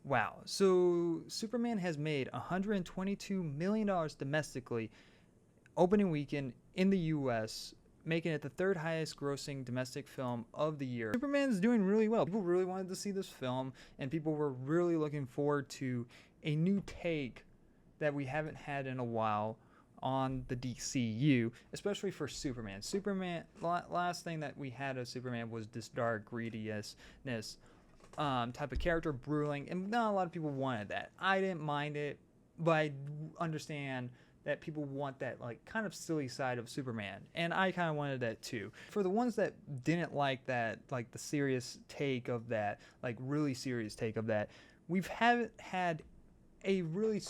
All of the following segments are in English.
Wow. So Superman has made $122 million domestically opening weekend in the US, making it the third highest grossing domestic film of the year. Superman's doing really well. People really wanted to see this film, and people were really looking forward to a new take that we haven't had in a while on the DCU, especially for Superman. Last thing that we had of Superman was this dark greediness type of character brewing, and not a lot of people wanted that. I didn't mind it, but I understand that people want that like kind of silly side of Superman, and I kind of wanted that too. For the ones that didn't like that, like the serious take of that, like really serious take of that, we've haven't had a really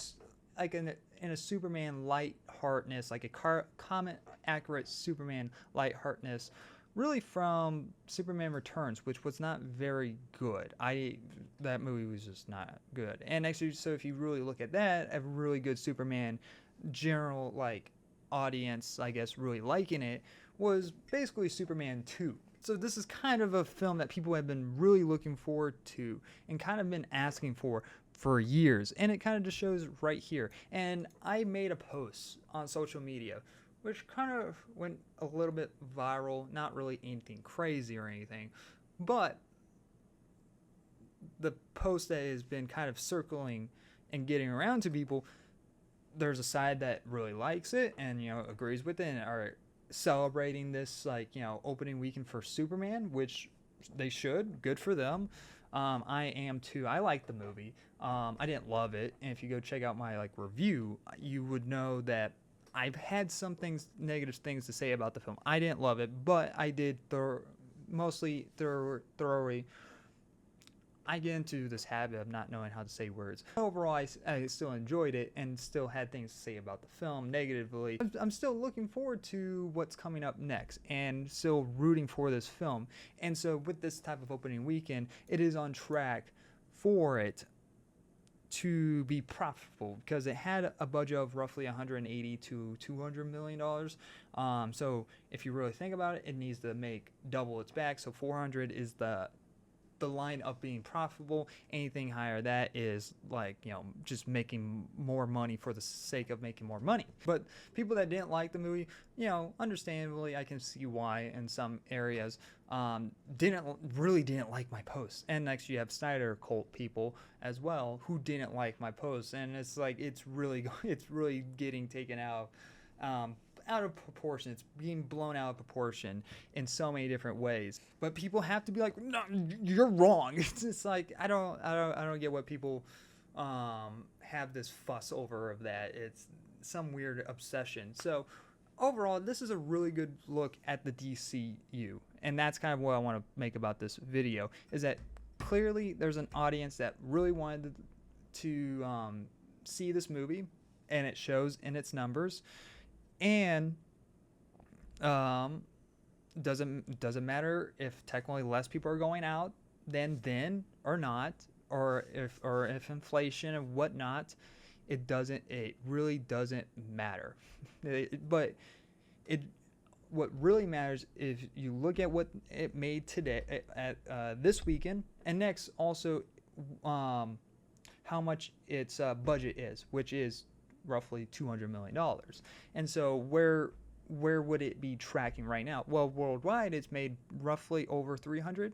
like in a Superman lightheartedness, like a comic accurate Superman lightheartedness, really from Superman Returns, which was not very good. That movie was just not good. And actually, so if you really look at that, a really good Superman general like audience, I guess, really liking it was basically Superman 2. So this is kind of a film that people have been really looking forward to and kind of been asking for years, and it kind of just shows right here. And I made a post on social media which kind of went a little bit viral, not really anything crazy or anything, but the post that has been kind of circling and getting around to people, there's a side that really likes it and, you know, agrees with it and are celebrating this, like, you know, opening weekend for Superman, which they should. Good for them. I am too. I like the movie. I didn't love it, and if you go check out my like review, you would know that I've had some negative things to say about the film. I didn't love it, but I did thoroughly. I get into this habit of not knowing how to say words. Overall, I still enjoyed it and still had things to say about the film negatively. I'm still looking forward to what's coming up next and still rooting for this film. And so with this type of opening weekend, it is on track for it to be profitable because it had a budget of roughly 180 to 200 million dollars. So if you really think about it, it needs to make double its back. So 400 is the line of being profitable. Anything higher that is like, you know, just making more money for the sake of making more money. But people that didn't like the movie, you know, understandably, I can see why in some areas didn't like my post. And next you have Snyder cult people as well who didn't like my post, and it's like it's really getting taken out of proportion. It's being blown out of proportion in so many different ways. But people have to be like, no, you're wrong. It's just like I don't get what people have this fuss over of that. It's some weird obsession. So overall, this is a really good look at the DCU, and that's kind of what I want to make about this video. Is that clearly there's an audience that really wanted to see this movie, and it shows in its numbers. And doesn't matter if technically less people are going out than then or not, or if inflation and whatnot. It really doesn't matter. What really matters if you look at what it made today at this weekend, and next also how much its budget is, which is roughly $200 million. And so where would it be tracking right now? Well, worldwide, it's made roughly over $300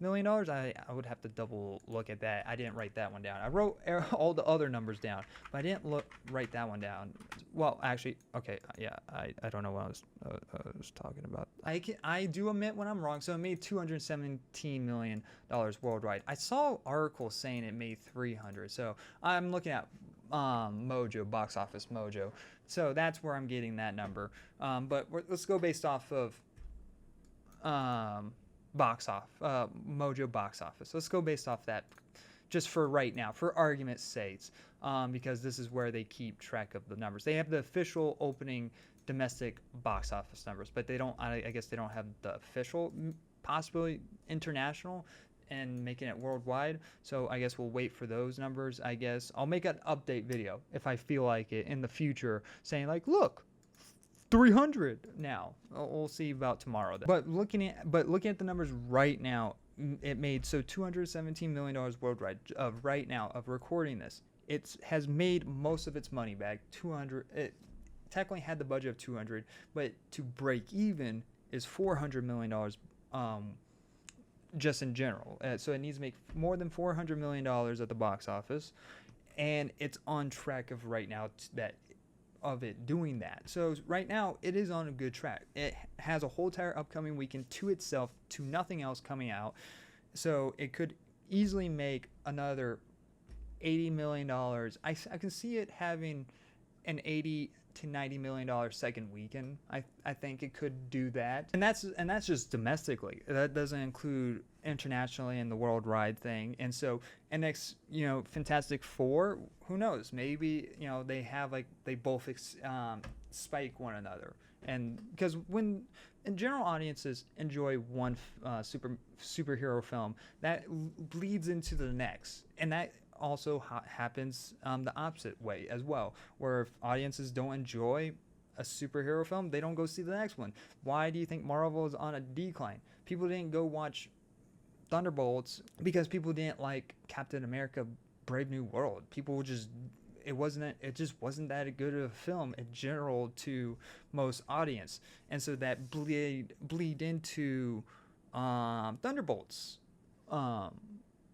million. I would have to double look at that. I didn't write that one down. I wrote all the other numbers down, but I didn't write that one down. Well, actually, okay, yeah, I don't know what I was talking about. I do admit when I'm wrong. So it made $217 million worldwide. I saw articles saying it made 300. So I'm looking at Mojo, Box Office Mojo. So that's where I'm getting that number. But let's go based off of Mojo Box Office. Let's go based off that just for right now, for argument's sake, because this is where they keep track of the numbers. They have the official opening domestic box office numbers, but they don't, I guess they don't have the official, possibly international and making it worldwide. So I guess we'll wait for those numbers. I guess I'll make an update video if I feel like it in the future, saying like, look, 300 now. We'll see about tomorrow. But looking at the numbers right now, it made so $217 million worldwide of right now of recording this. It has made most of its money back. 200. It technically had the budget of 200, but to break even is $400 million. Just in general. So it needs to make more than $400 million at the box office, and it's on track of right now of it doing that. So right now it is on a good track. It has a whole entire upcoming weekend to itself, to nothing else coming out. So it could easily make another $80 million. I can see it having an $80 to $90 million second weekend. I think it could do that, and that's just domestically. That doesn't include internationally and the worldwide thing. And so, and next, Fantastic Four, who knows? Maybe they have they both spike one another, and because when in general audiences enjoy one superhero film, that bleeds into the next, and that also happens the opposite way as well, where if audiences don't enjoy a superhero film, they don't go see the next one. Why do you think Marvel is on a decline? People didn't go watch Thunderbolts because people didn't like Captain America Brave New World. It just wasn't that good of a film in general to most audience, and so that bleed into Thunderbolts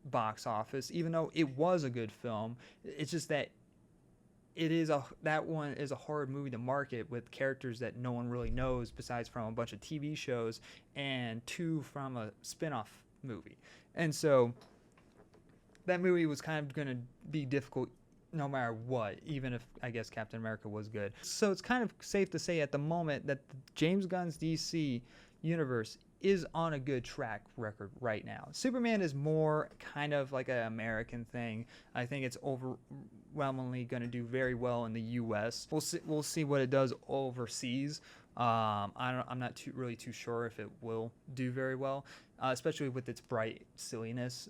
box office, even though it was a good film. It's just that that one is a hard movie to market with characters that no one really knows besides from a bunch of TV shows and two from a spin-off movie. And so that movie was kind of going to be difficult no matter what, even if I guess Captain America was good. So it's kind of safe to say at the moment that the James Gunn's DC universe is on a good track record right now. Superman is more kind of like an American thing. I think it's overwhelmingly going to do very well in the U.S. We'll see what it does overseas. I'm not really too sure if it will do very well, especially with its bright silliness.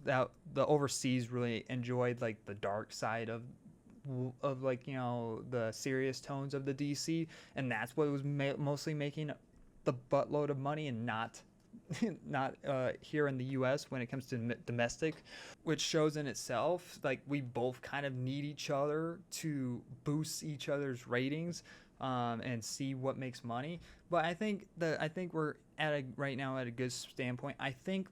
That the overseas really enjoyed the dark side of the serious tones of the DC, and that's what was mostly making the buttload of money, and not here in the U.S. when it comes to domestic, which shows in itself we both kind of need each other to boost each other's ratings and see what makes money. But I think we're right now at a good standpoint. I think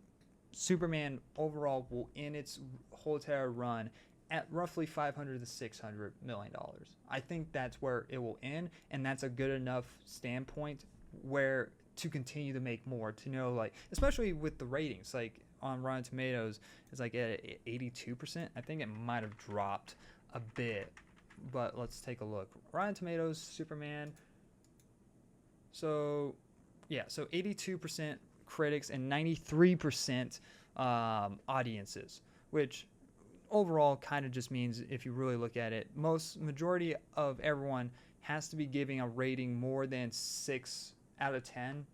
Superman overall will end its whole entire run at roughly $500 to $600 million. I think that's where it will end, and that's a good enough standpoint where to continue to make more, to know especially with the ratings on Rotten Tomatoes it's at 82%. I think it might have dropped a bit, but let's take a look. Rotten Tomatoes, Superman. So 82% critics and 93% audiences, which overall kind of just means, if you really look at it, majority of everyone has to be giving a rating more than 6 out of 10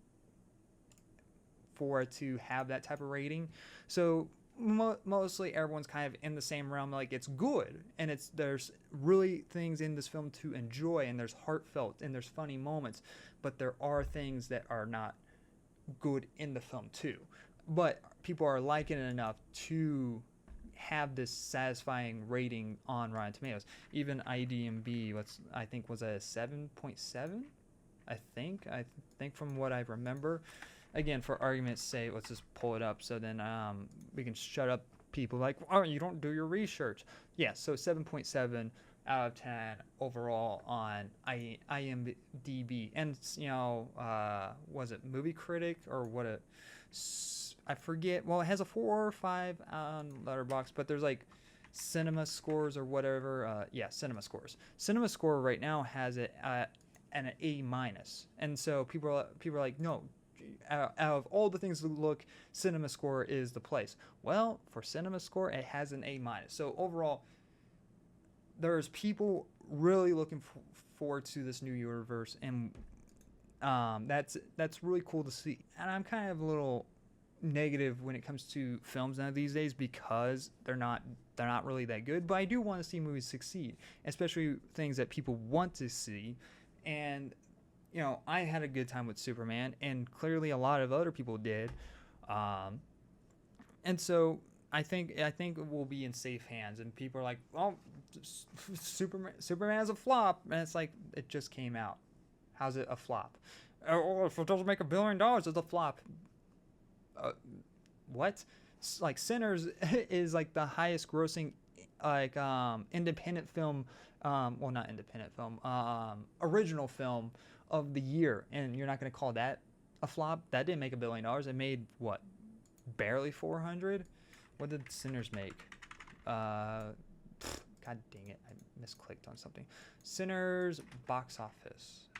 for it to have that type of rating. So mostly everyone's kind of in the same realm, it's good, and there's really things in this film to enjoy, and there's heartfelt and there's funny moments, but there are things that are not good in the film too. But people are liking it enough to have this satisfying rating on Rotten Tomatoes. Even IMDb, I think was a 7.7. I think from what I remember. Again, for argument's sake, let's just pull it up so then we can shut up people oh, you don't do your research. Yeah, so 7.7 out of 10 overall on IMDb. And was it Movie Critic or what? I forget. Well, it has a 4 or 5 on Letterboxd, but there's Cinema Scores or whatever. Cinema Scores. Cinema Score right now has it at an A-, and so people are like, no, out of all the things to look, Cinema Score is the place. Well, for Cinema Score, it has an A-. So overall, there's people really looking forward to this new universe, and that's really cool to see. And I'm kind of a little negative when it comes to films now these days because they're not really that good. But I do want to see movies succeed, especially things that people want to see. And I had a good time with Superman, and clearly a lot of other people did. And so I think it will be in safe hands, and people are like, "Well, Superman is a flop," and it's like it just came out. How's it a flop? Oh, if it doesn't make $1 billion, it's a flop. Uh, what? Like Sinners is like the highest grossing like independent film, well, not independent film, original film of the year, and you're not gonna call that a flop? That didn't make $1 billion. It made what? Barely 400. What did Sinners make? God dang it, I misclicked on something. Sinners box office.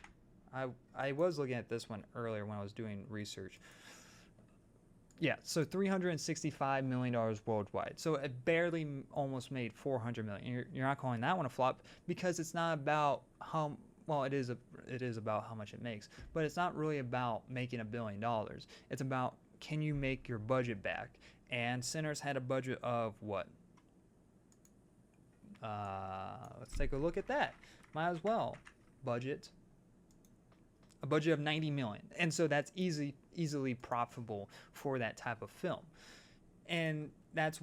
I was looking at this one earlier when I was doing research. Yeah, so $365 million worldwide. So it barely almost made 400 million. You're not calling that one a flop because it's not about how well it is about how much it makes, but it's not really about making $1 billion. It's about, can you make your budget back? And Sinners had a budget of what? Let's take a look at that. Might as well. Budget. A budget of 90 million. And so that's easily profitable for that type of film. And that's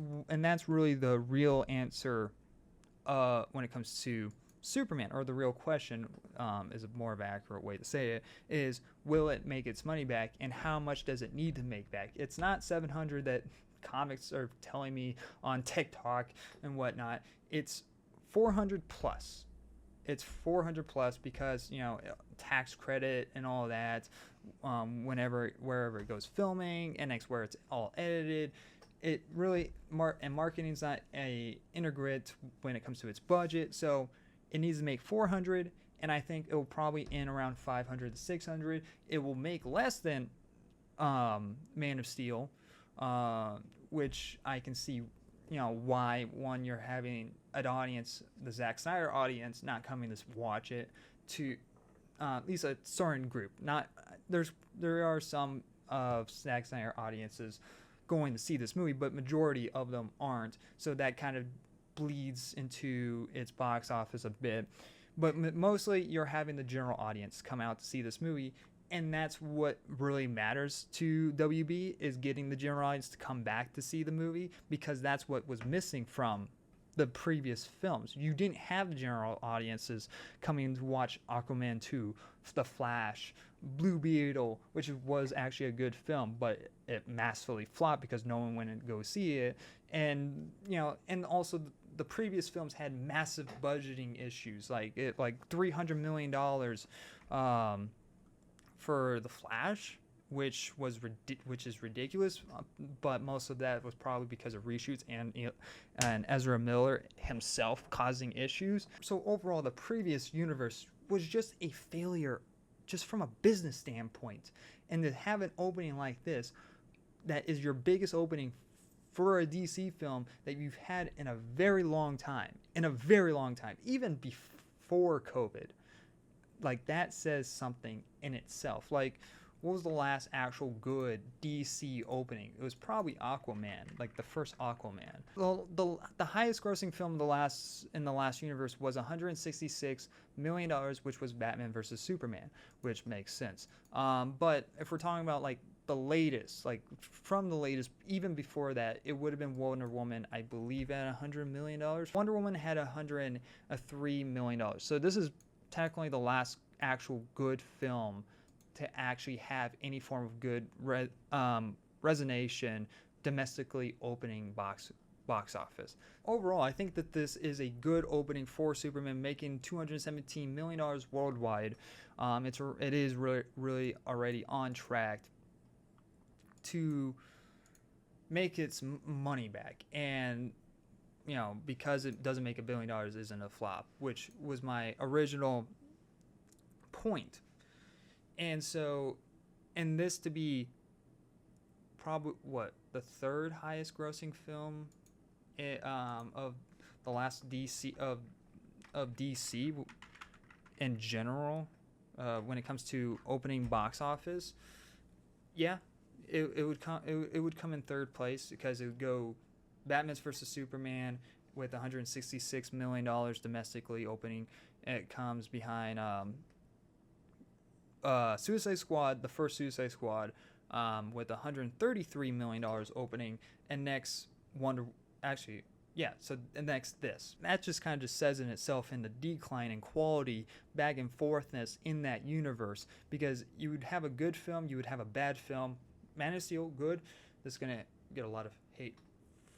really the real answer when it comes to Superman, or the real question, is a more of an accurate way to say it, is will it make its money back, and how much does it need to make back? It's not 700 that comics are telling me on TikTok and whatnot. It's 400 plus. It's 400 plus because, tax credit and all that, wherever it goes filming, and next where it's all edited. It really, and marketing's not a integrate when it comes to its budget, so it needs to make 400, and I think it will probably end around 500 to 600. It will make less than Man of Steel, which I can see, why, one, you're having an audience, the Zack Snyder audience, not coming to watch it, to at least a certain group. There are some of Zack Snyder audiences going to see this movie, but majority of them aren't. So that kind of bleeds into its box office a bit. But mostly you're having the general audience come out to see this movie, and that's what really matters to WB, is getting the general audience to come back to see the movie, because that's what was missing from the previous films. You didn't have general audiences coming to watch Aquaman 2, The Flash, Blue Beetle, which was actually a good film, but it massively flopped because no one went to go see it. And and also the previous films had massive budgeting issues, like $300 million for The Flash, which is ridiculous, but most of that was probably because of reshoots and Ezra Miller himself causing issues. So overall, the previous universe was just a failure, just from a business standpoint. And to have an opening like this, that is your biggest opening for a DC film that you've had in a very long time, even before COVID, like, that says something in itself. Like, what was the last actual good DC opening? It was probably Aquaman, like the first Aquaman. Well, the highest grossing film in the last universe was $166 million, which was Batman versus Superman, which makes sense. But if we're talking about like the latest, like from the latest, even before that, it would have been Wonder Woman, I believe, at $100 million. Wonder Woman had $103 million. So this is technically the last actual good film to actually have any form of good resonation domestically opening box office. Overall, I think that this is a good opening for Superman, making $217 million worldwide. It is really already on track to make its money back, and because it doesn't make $1 billion isn't a flop, which was my original point. And so, and this to be probably the third highest grossing film of the last DC of DC in general, when it comes to opening box office. Yeah, it would come in third place, because it would go Batman vs Superman with $166 million domestically opening. It comes behind Suicide Squad, the first Suicide Squad, with $133 million opening, and next Wonder actually yeah, so and next this. That just kind of just says in itself in the decline in quality, back and forthness in that universe, because you would have a good film, you would have a bad film. Man of Steel, good. That's gonna get a lot of hate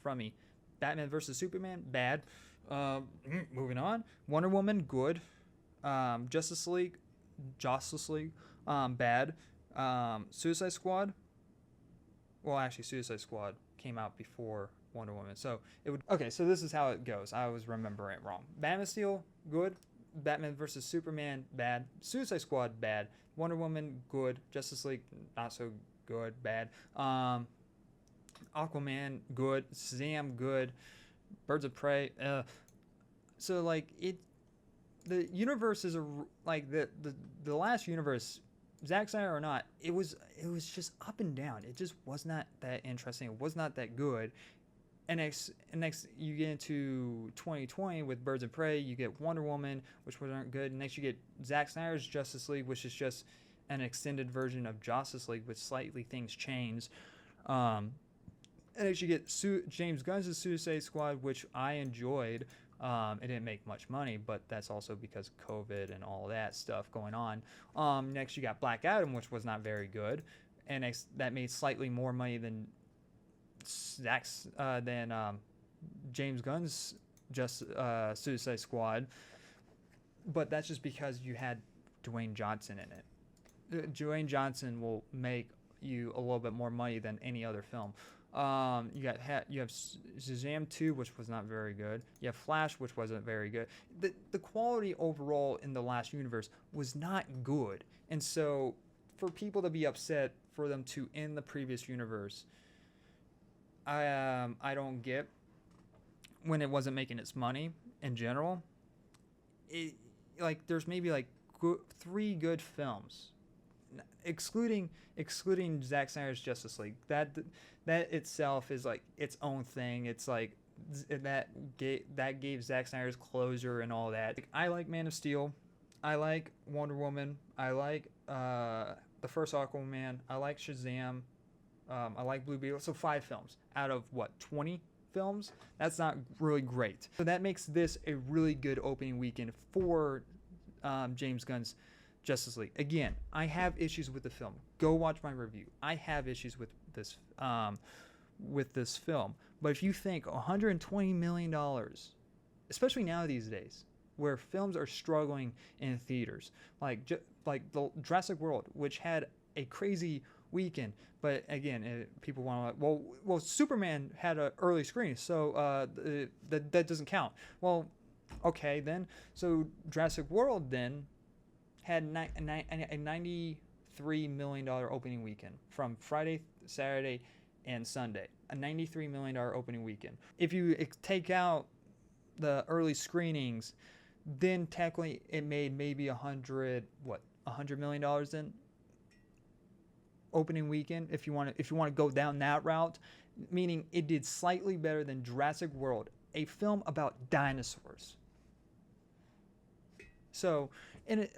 from me. Batman versus Superman, bad. Moving on. Wonder Woman, good. Justice League, bad. Suicide Squad. Well, actually, Suicide Squad came out before Wonder Woman, so it would. Okay, so this is how it goes. I was remembering it wrong. Man of Steel, good. Batman versus Superman, bad. Suicide Squad, bad. Wonder Woman, good. Justice League, not so good, bad. Aquaman, good. Shazam, good. Birds of Prey, so like it, the universe is like the last universe, Zack Snyder or not, it was just up and down. It just was not that interesting. It was not that good. And next you get into 2020 with Birds of Prey. You get Wonder Woman, which wasn't good. And next you get Zack Snyder's Justice League, which is just an extended version of Justice League with slightly things changed. And next you get James Gunn's Suicide Squad, which I enjoyed. It didn't make much money, but that's also because of COVID and all that stuff going on. Next, you got Black Adam, which was not very good, and that made slightly more money than James Gunn's Suicide Squad. But that's just because you had Dwayne Johnson in it. Dwayne Johnson will make you a little bit more money than any other film. You have Shazam 2, which was not very good. You have Flash, which wasn't very good. The quality overall in the last universe was not good, and so for people to be upset for them to end the previous universe, I don't get when it wasn't making its money in general. There's maybe 3 good films, excluding Zack Snyder's Justice League. That itself is like its own thing. It's like that gave Zack Snyder's closure and all that. I like Man of Steel. I like Wonder Woman. I like the first Aquaman. I like Shazam. I like Blue Beetle. So 5 films out of 20 films. That's not really great. So that makes this a really good opening weekend for James Gunn's Justice League. Again, I have issues with the film. Go watch my review. I have issues with this film. But if you think $120 million, especially now these days, where films are struggling in theaters, like the Jurassic World, which had a crazy weekend, but again, people want to well, Superman had an early screening, so that doesn't count. Well, okay then. So Jurassic World then had a $93 million opening weekend from Friday, Saturday, and Sunday. A $93 million opening weekend. If you take out the early screenings, then technically it made maybe $100 million then opening weekend. If you want to go down that route, meaning it did slightly better than Jurassic World, a film about dinosaurs. So, and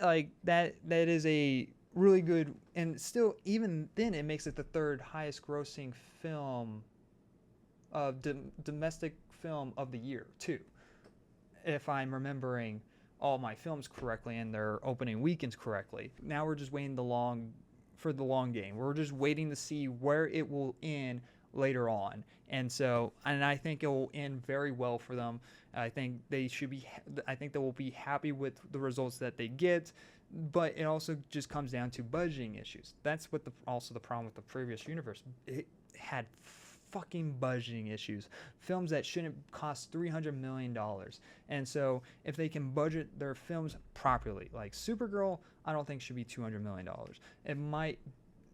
that is a really good, and still even then it makes it the 3rd highest grossing film of domestic film of the year too, if I'm remembering all my films correctly and their opening weekends correctly. Now we're just waiting for the long game. We're just waiting to see where it will end later on, and I think it will end very well for them. I think they will be happy with the results that they get, but it also just comes down to budgeting issues. That's what also the problem with the previous universe. It had fucking budgeting issues. Films that shouldn't cost $300 million. And so if they can budget their films properly, like Supergirl, I don't think should be $200 million. It might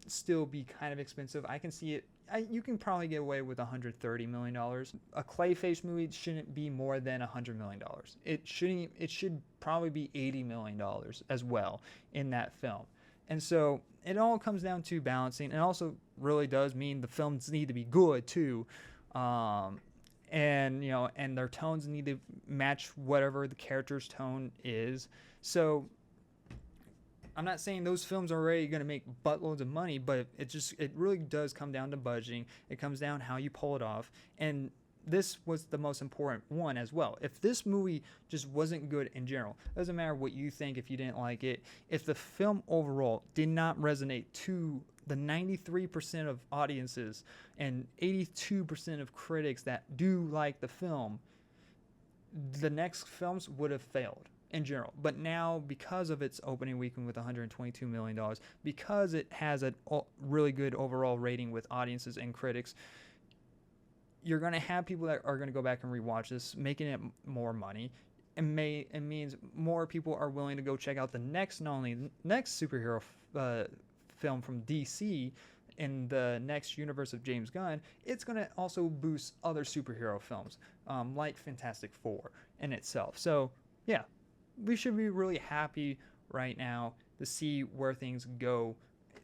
still be kind of expensive. I can see it. You can probably get away with $130 million. A Clayface movie shouldn't be more than $100 million. It should probably be $80 million as well in that film. And so it all comes down to balancing, and also really does mean the films need to be good too. And their tones need to match whatever the character's tone is. So I'm not saying those films are already going to make buttloads of money, but it really does come down to budgeting. It comes down how you pull it off, and this was the most important one as well. If this movie just wasn't good in general, doesn't matter what you think, if you didn't like it, if the film overall did not resonate to the 93% of audiences and 82% of critics that do like the film, the next films would have failed in general. But now, because of its opening weekend with $122 million, because it has a really good overall rating with audiences and critics, you're going to have people that are going to go back and rewatch this, making it more money. It means more people are willing to go check out the next superhero film from DC in the next universe of James Gunn. It's going to also boost other superhero films like Fantastic Four in itself. So yeah, we should be really happy right now to see where things go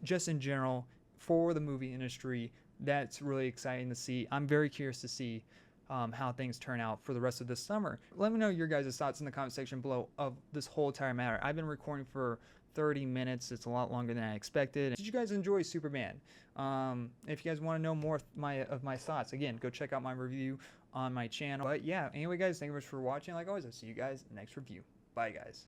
just in general for the movie industry. That's really exciting to see. I'm very curious to see how things turn out for the rest of this summer. Let me know your guys' thoughts in the comment section below of this whole entire matter. I've been recording for 30 minutes. It's a lot longer than I expected. Did you guys enjoy Superman? If you guys want to know more of my thoughts, again, go check out my review on my channel. But yeah, anyway guys, thank you very much for watching. Like always, I'll see you guys in the next review. Bye guys.